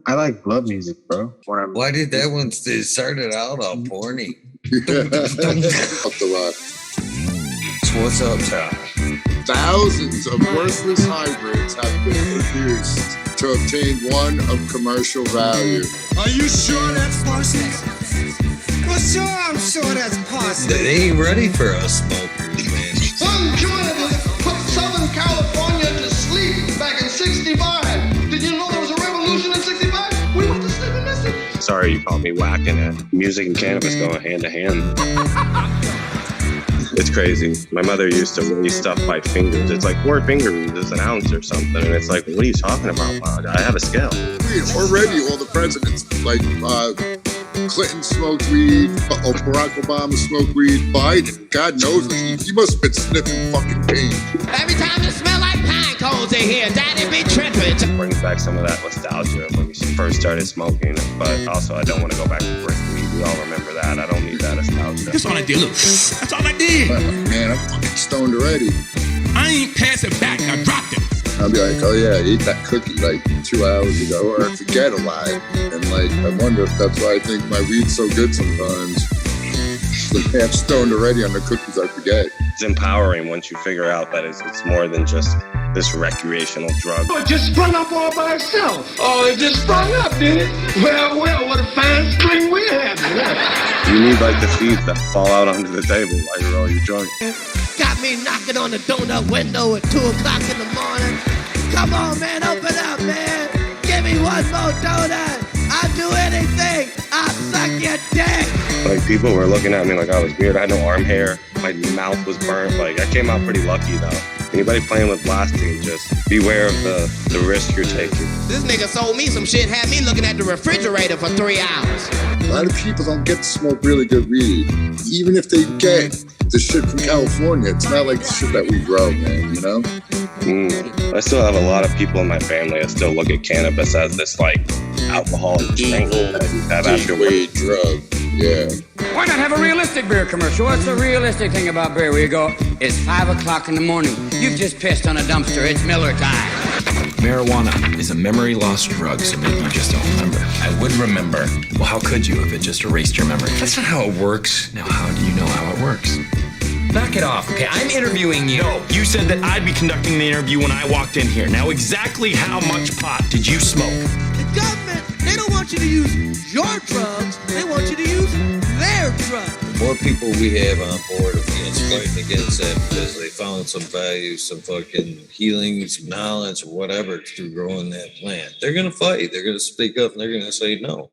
I like club music, bro. Why did that one start out all porny? Up the rock. So what's up, Ty? Thousands of worthless hybrids have been produced to obtain one of commercial value. Are you sure that's possible? Well, sure, I'm sure that's possible. They ain't ready for us smokers, man. Some journalist put Southern California to sleep back in 65. Did you know there was a revolution in 65? We went to sleep and missed it. Sorry you called me whacking it. Music and cannabis going hand to hand. It's crazy. My mother used to weigh stuff by fingers. It's like 4 fingers is an ounce or something. And it's like, what are you talking about, Mom? I have a scale. Already all the presidents, like Clinton smoked weed, Barack Obama smoked weed, Biden, God knows, he must have been sniffing fucking pain. Every time you smell like pine cones in here, Daddy be tripping. It brings back some of that nostalgia when you first started smoking. But also, I don't want to go back to brick weed. We all remember that. I don't need that nostalgia. That's all I did. Look, that's all I did. Man, I'm fucking stoned already. I ain't passing back. I dropped it. I'll be like, oh yeah, I ate that cookie like 2 hours ago, or forget a lie. And like, I wonder if that's why I think my weed's so good sometimes. Like, I'm stoned already on the cookies I forget. It's empowering once you figure out that it's more than just this recreational drug. Oh, it just sprung up all by itself. Oh, it just sprung up, did it? Well, what a fine spring we had. You need like the seeds that fall out onto the table while you roll your joint. Got me knocking on the donut window at 2 o'clock in the morning. Come on, man, open up, man. Give me one more donut. I'll do anything. I'll suck your dick. Like, people were looking at me like I was weird. I had no arm hair. My mouth was burnt. Like, I came out pretty lucky, though. Anybody playing with blasting, just beware of the risk you're taking. This nigga sold me some shit, had me looking at the refrigerator for 3 hours. A lot of people don't get to smoke really good weed. Even if they get the shit from California, it's not like the shit that we grow, man, you know? I still have a lot of people in my family that still look at cannabis as this, like, alcohol and drink that you have after weed drug, yeah. Why not have a realistic beer commercial? What's the realistic thing about beer? Where you go, it's 5 o'clock in the morning. You've just pissed on a dumpster. It's Miller time. Marijuana is a memory loss drug, so maybe you just don't remember. I would remember. Well, how could you if it just erased your memory? That's not how it works. Now, how do you know how it works? Knock it off, okay? I'm interviewing you. No, you said that I'd be conducting the interview when I walked in here. Now, exactly how much pot did you smoke? The government, they don't want you to use your drugs. They want you to use their drugs. The more people we have on board against fighting against that because they found some value, some fucking healing, some knowledge, or whatever through growing that plant, they're going to fight. They're going to speak up and they're going to say no.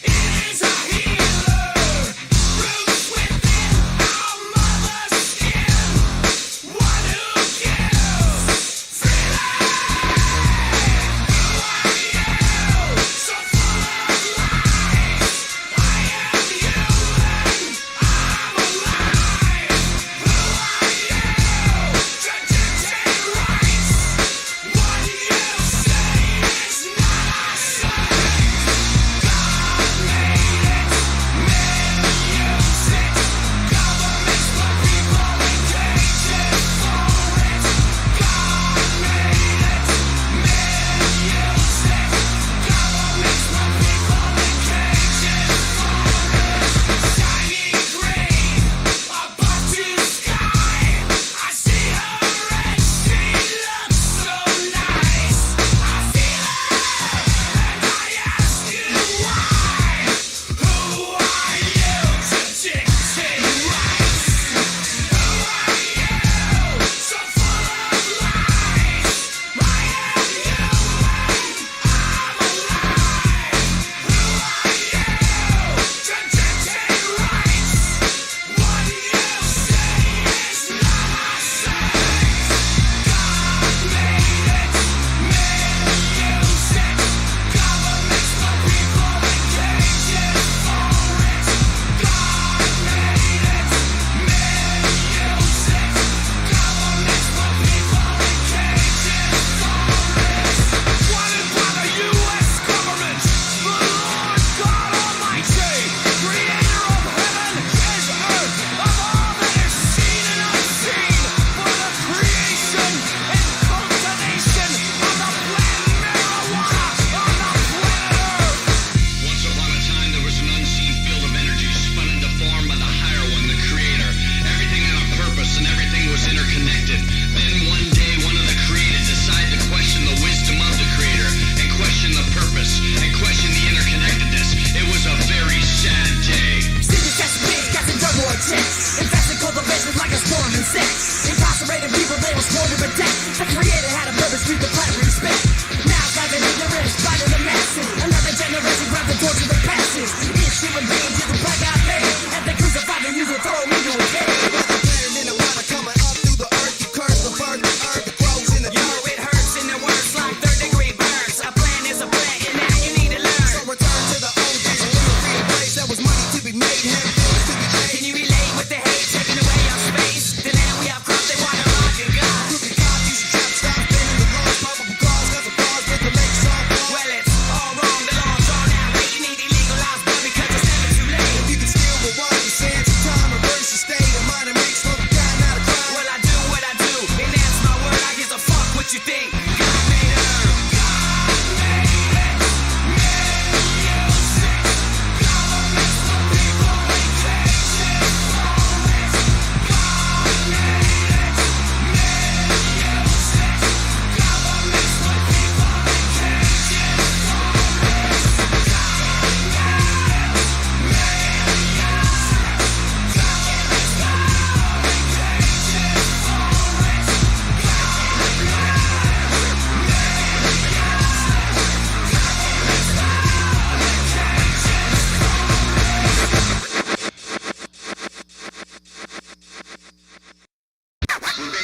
It's a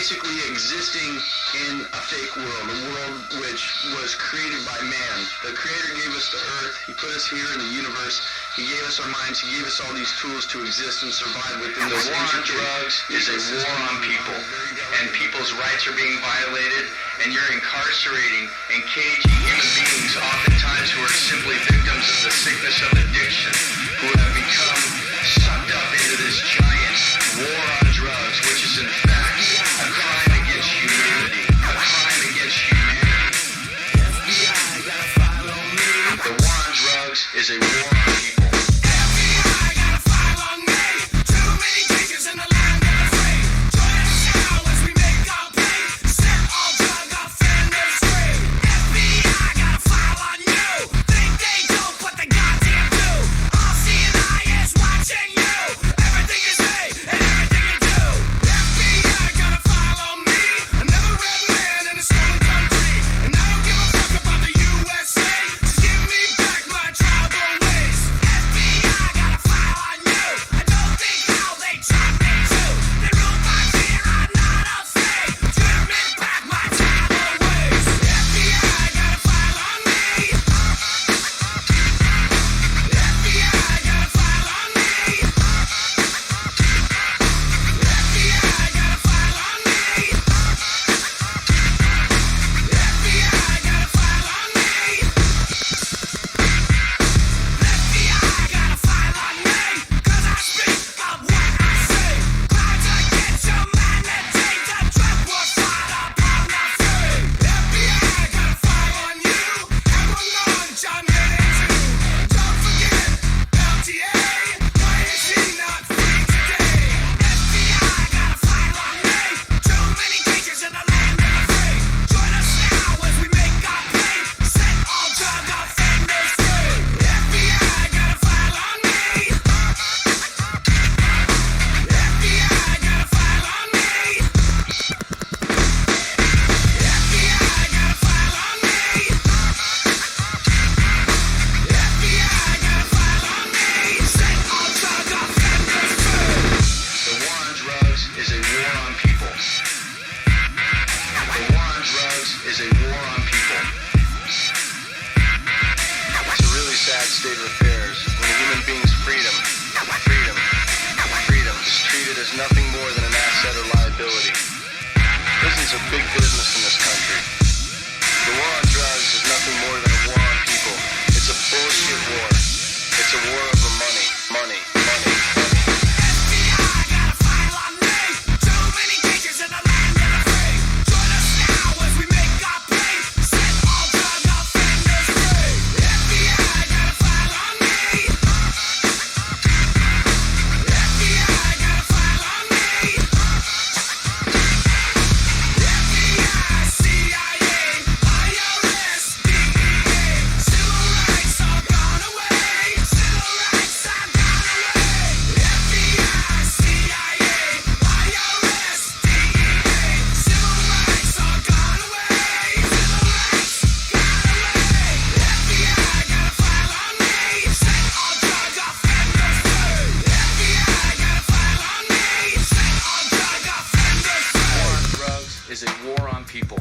basically existing in a fake world, a world which was created by man. The Creator gave us the earth. He put us here in the universe. He gave us our minds. He gave us all these tools to exist and survive within this intricate. The war on drugs is a war on people, and people's rights are being violated, and you're incarcerating and caging human beings, oftentimes who are simply victims of the sickness of addiction, who have become sucked up into this giant war on drugs, which is in fact a crime against humanity. A crime against humanity. The war on drugs is a war on people. State of affairs when a human being's freedom is treated as nothing more than an asset or liability. Prison's a big business in this country. The war on drugs is nothing more than a war on people. It's a bullshit war. It's a war over money. Is a war on people.